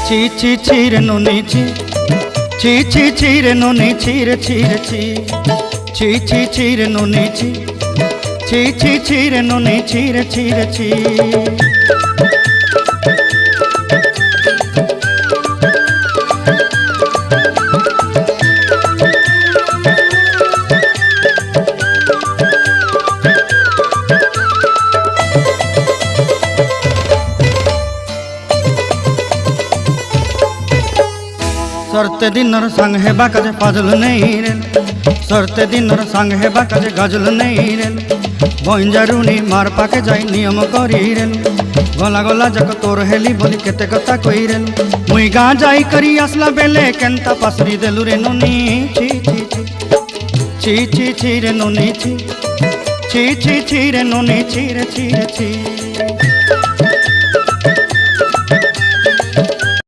ছি ছি ছি রে নুনি ছি, ছি ছি ছি রে নুনি ছি রে ছি রে ছি, ছি ছি ছি রে নুনি ছি, ছি ছি ছি রে নুনি ছি রে ছি রে ছি। सरते दिनर संग हेबा काजे फाजल नहीं रेल, सरते दिनर संग हेबा काजे गाजल नहीं रेल, बंजारुनी मार पाके जाई नियम करी रेल, गला गला जक तोर हेली बोली केते कथा कई रेल, मुई गाँ जाई करी आसला बेले केंता पासरी देलु रे नुनी ची ची ची, ची ची ची रे नुनी ची, ची ची ची रे नुनी ची रे ची रे ची।